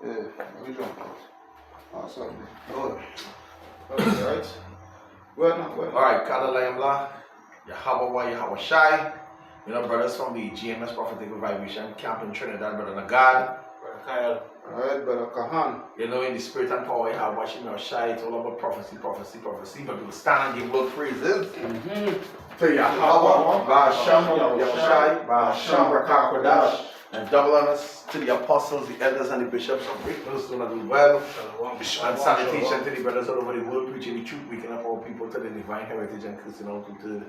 Yeah, let me jump out. Sorry. Good. Okay, right? Well, now, well. Alright, Kalalayamla, Yahweh Shai. You know, brothers from the GMS Prophetic Revival Camp in Trinidad, Brother Nagad. Brother Kyle. Alright, Brother Kahan. You know, in the spirit and power, Yahweh Shai, it's all about prophecy. But we stand and give Lord praises. To Yahweh, Ba'asham, Yahushai, Ba'asham, Rakakwadash. And double honors to the apostles, the elders, and the bishops of Great Millstone and well. And salutation to the brothers all over the world, preaching the truth, waking up all people to the divine heritage and Christianity to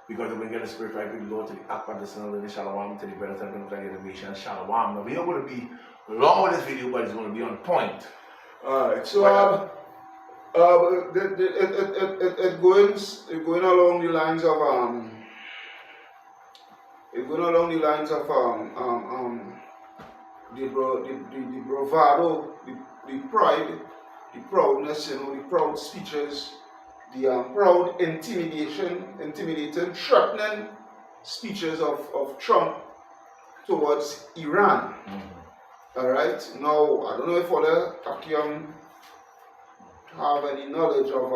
because we get the spirit right with the Lord to the Akbar, the Son of the Shalom, to the brothers and the nation, Shalom. Now, we're not going to be long with this video, but it's going to be on point. Alright, so it going along the lines of the bravado, the pride, the proudness, you know, the proud speeches, the proud intimidating, threatening speeches of Trump towards Iran. Alright, now I don't know if other Takiam have any knowledge of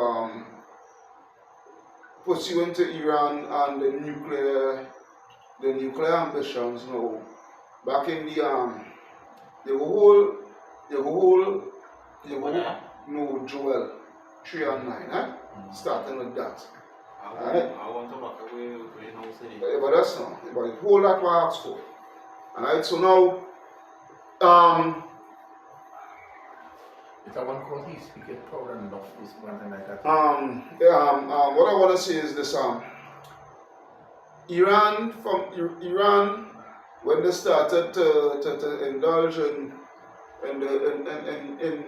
pursuing to Iran and the nuclear ambitions. No, back in the whole Joel 3 and 9, starting with that. I want to back away with you know saying. But that's not. But the whole that we asked for. Alright, so now It's a one called he speaking proud enough, something like that. what I want to say is this: Iran, when they started to indulge in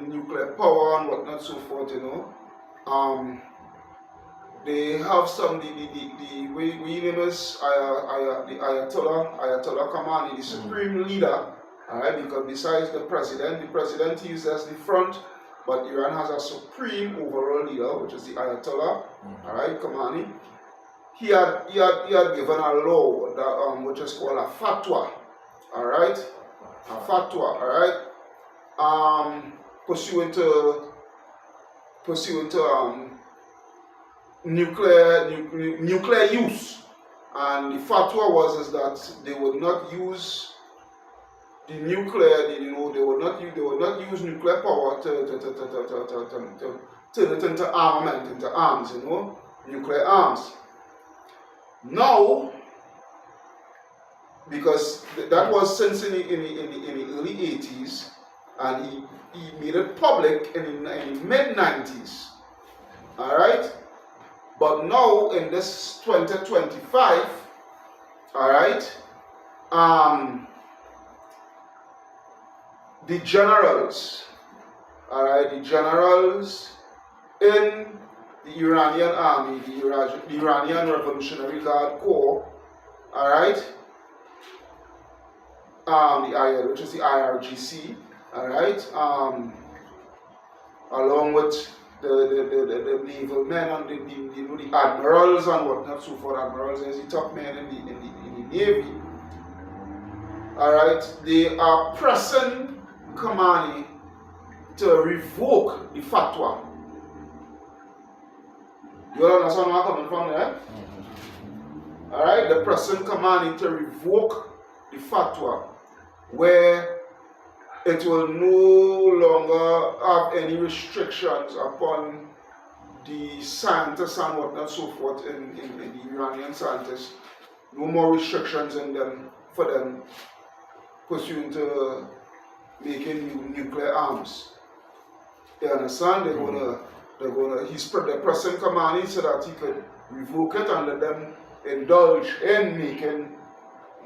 nuclear power and whatnot, so forth, you know, they have some we name is the Ayatollah Khamenei, the supreme leader. Alright, because besides the president is as the front, but Iran has a supreme overall leader, which is the Ayatollah, alright, Khamenei. He had given a law that which is called a fatwa, alright, a fatwa, alright, pursuant to nuclear use, and the fatwa was that they would not use the nuclear, they will not use nuclear power to turn it into armament, into arms, you know, nuclear arms. Now, because that was since in the early 80s, and he made it public in the mid 90s. All right, but now in this 2025, all right, the generals, all right, the generals in the Iranian army, the Iranian Revolutionary Guard Corps, all right, which is the IRGC, all right, along with the naval men and the admirals and whatnot, so forth, admirals as the top men in the Navy, all right, they are pressing Khamenei to revoke the fatwa. You understand where I'm coming from there? Alright, the pressing Khamenei to revoke the fatwa, where it will no longer have any restrictions upon the scientists and whatnot, so forth, in the Iranian scientists. No more restrictions in them for them pursuing to making nuclear arms. You understand? He's pressing Khamenei so that he could revoke it and let them indulge in making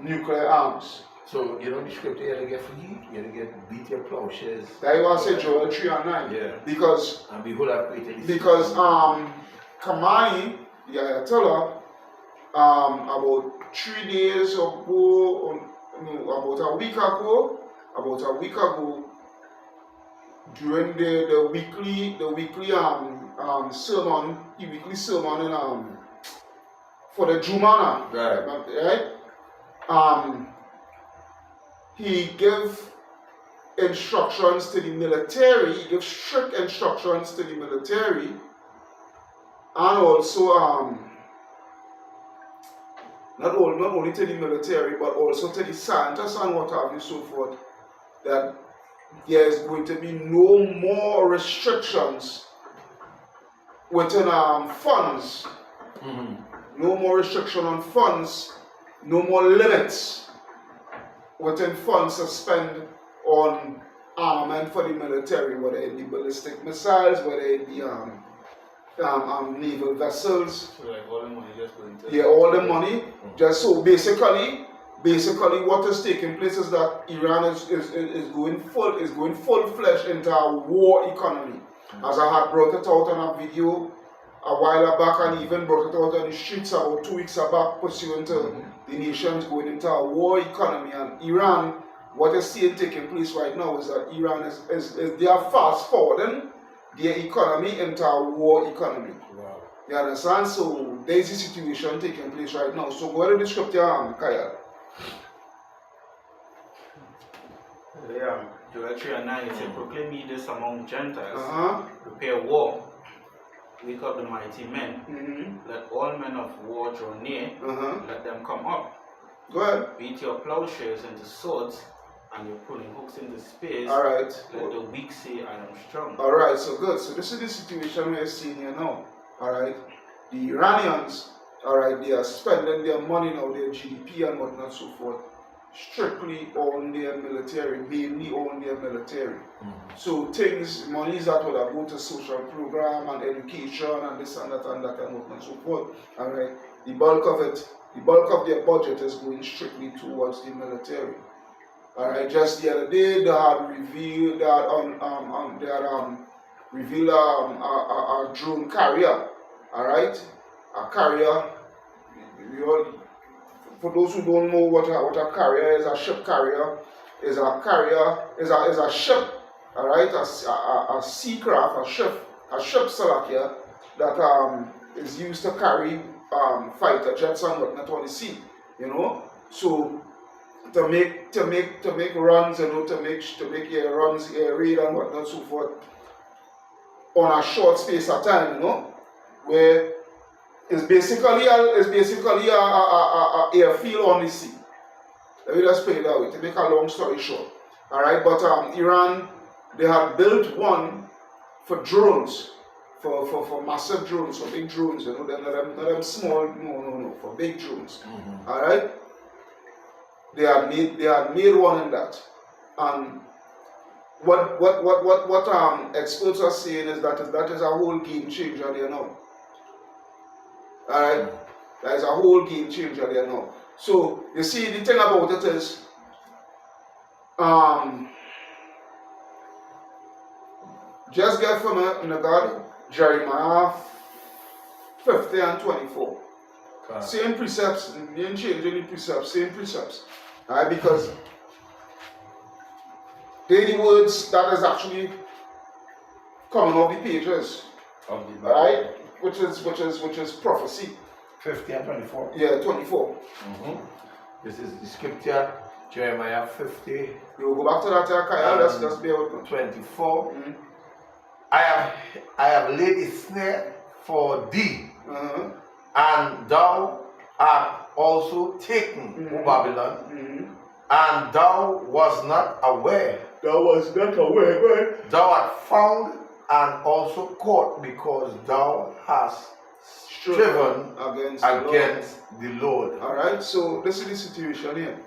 nuclear arms. So, you know the scripture you gotta get free, you gotta get beat your plowshares. That was say Joel 3 and 9. Yeah. Because and behold, I've created because Khamenei, the Ayatollah, about 3 days ago, about a week ago, during the weekly sermon, for the Jumana, right? He gave instructions to the military. He gives strict instructions to the military, and also not only to the military, but also to the scientists and what have you, so forth, that there is going to be no more restrictions within funds. No more restriction on funds, no more limits within funds to spend on armament for the military, whether it be ballistic missiles, whether it be naval vessels. So like all the money just going to... Yeah, all the money. Just so basically what is taking place is that Iran is going full-fledged into a war economy. As I had brought it out on a video a while back, and even brought it out on the streets about 2 weeks back, pursuant to the nations going into a war economy. And Iran, what is seeing taking place right now is that Iran they are fast forwarding their economy into a war economy. Wow. You understand? So there is a situation taking place right now. So go ahead and describe Kyle. Joel 3:9, it said, proclaim ye this among Gentiles, prepare war, wake up the mighty men, let all men of war draw near, let them come up. Go ahead. Beat your plowshares into swords, and your pruning hooks into spears. Alright. Let the weak say, I am strong. Alright, so good. So this is the situation we're seeing here now. Alright. The Iranians, alright, they are spending their money now, their GDP and whatnot, so forth, strictly on their military, mainly on their military. So monies that would have go to social program and education and this and that and whatnot, so forth. Alright. The bulk of their budget is going strictly towards the military. Alright, just the other day they had revealed that a drone carrier. Alright, a carrier. For those who don't know what a carrier is, a ship carrier is a ship. Alright, a sea craft, a ship Salakia that is used to carry fighter jets and whatnot on the sea. You know, so to make runs, you know, to make air runs, air raid and whatnot, so forth, on a short space of time, you know, where it's basically a airfield on the sea. Let me just put it that way to make a long story short. All right, but Iran, they had built one for drones, for massive drones, for big drones, you know, not them small, no, for big drones. All right. They had made one in that, and what experts are saying is that is a whole game changer there now. Alright, that is a whole game changer there now. So you see, the thing about it is, just get from it in the God, Jeremiah 50 and 24. Same precepts, you ain't changing any precepts, same precepts. Alright, because they're the words that is actually coming off the pages. Alright? Which is prophecy. 50 and 24. Yeah, 24. This is the scripture, Jeremiah 50. You go back to that, Kaya, let's be able to. 24. I have laid a snare for thee, and thou art also taken, O Babylon, and thou was not aware. Right? Thou art found and also caught, because thou hast striven against the Lord. Alright, so this is the situation here.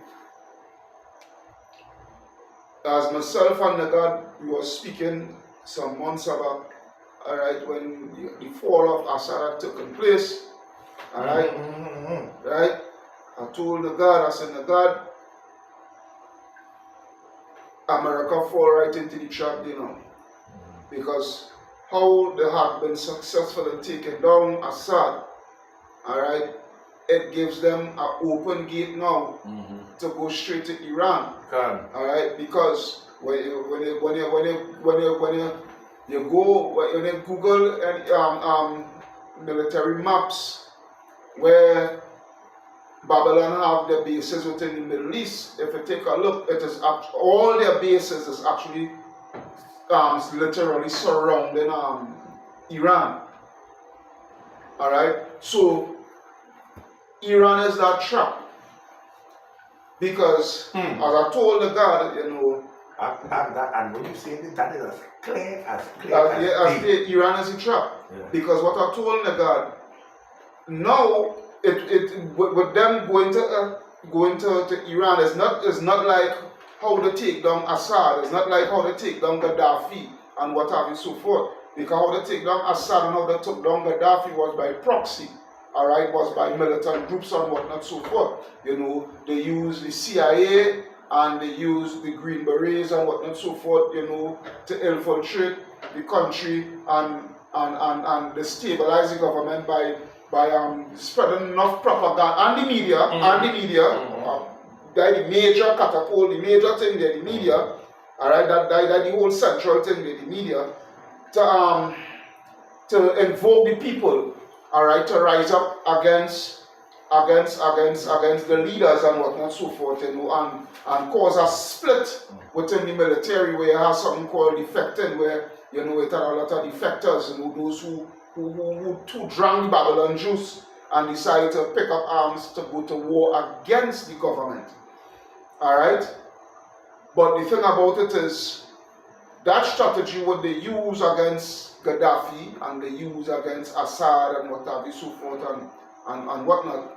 As myself and the God, we were speaking some months back, alright, when the fall of Assad had taken place, alright, right, I told the God, I said, the God, America fall right into the trap, you know, because how they have been successful in taking down Assad, alright, it gives them an open gate now to go straight to Iran. Alright, because when you Google and military maps where Babylon have their bases within the Middle East. If you take a look, it is all their bases is actually literally surrounding Iran. All right, so Iran is that trap because, as I told the God, you know, and when you say that is as clear as Iran is a trap. Yeah. Because what I told the God, now with them going to Iran is not like how they take down Assad. It's not like how they take down Gaddafi and what have you so forth. Because how they take down Assad and how they took down Gaddafi was by proxy. Alright, was by militant groups and whatnot so forth. You know, they use the CIA and they use the Green Berets and whatnot so forth, you know, to infiltrate the country and destabilize the government by spreading enough propaganda and the media that the major catapult, the major thing there, the media, alright, that the whole central thing there, the media, to invoke the people, alright, to rise up against the leaders and whatnot so forth, you know, and cause a split within the military where you have something called defecting, where, you know, it had a lot of defectors, you know, those who drank the Babylon juice and decided to pick up arms to go to war against the government. Alright? But the thing about it is, that strategy what they use against Gaddafi and they use against Assad and what have you so forth and whatnot,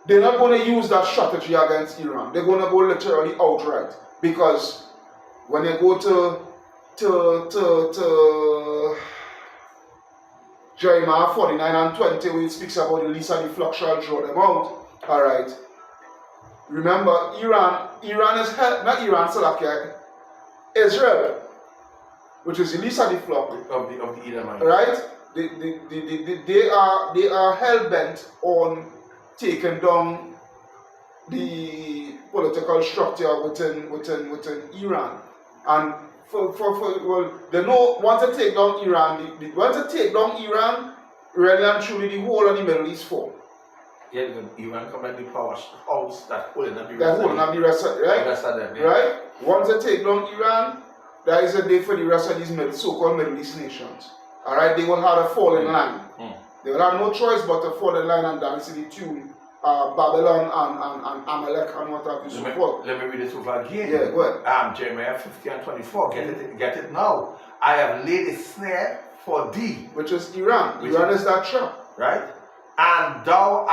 they're not going to use that strategy against Iran. They're going to go literally outright. Because when you go to Jeremiah 49 and 20, where it speaks about the least and the flock shall draw them out. Alright. Remember, Iran is not Iran, Salakia, Israel, which is the least of the flock of the Edomites. Right? They are hell bent on taking down the political structure within Iran. And they know once they take down Iran, really and truly the whole of the Middle East fall. Yeah, Iran come like the powerhouse that holding up the rest of right? them, yeah. Right? Once they take down Iran, there is a day for the rest of these so-called Middle East nations. Alright, they will have a fall in line. They will have no choice but to fall in line and dance to the tune Babylon and Amalek and what have you so forth. Let me read it over again. Yeah, go ahead. Jeremiah 50 and 24. Get it now. I have laid a snare for thee. Which is Iran. Iran is that trap. Right? And thou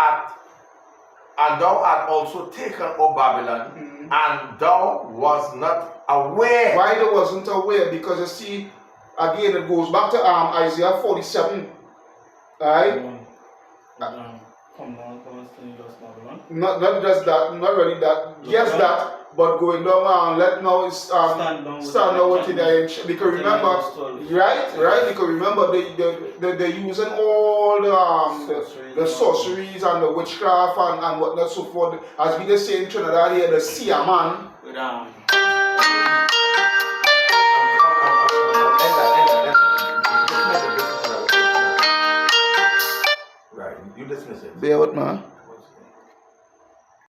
art also taken, O Babylon, and thou was not aware. Why they wasn't aware? Because you see, again it goes back to Isaiah 47. Right? Not just that, not really that. Yes, that, but going down let now is stand down with it. Because remember, right? Because remember they're using all the sorceries and the witchcraft and whatnot so forth. As we just say in Trinidad here, the Siaman. Right, you dismiss it. Bear with me.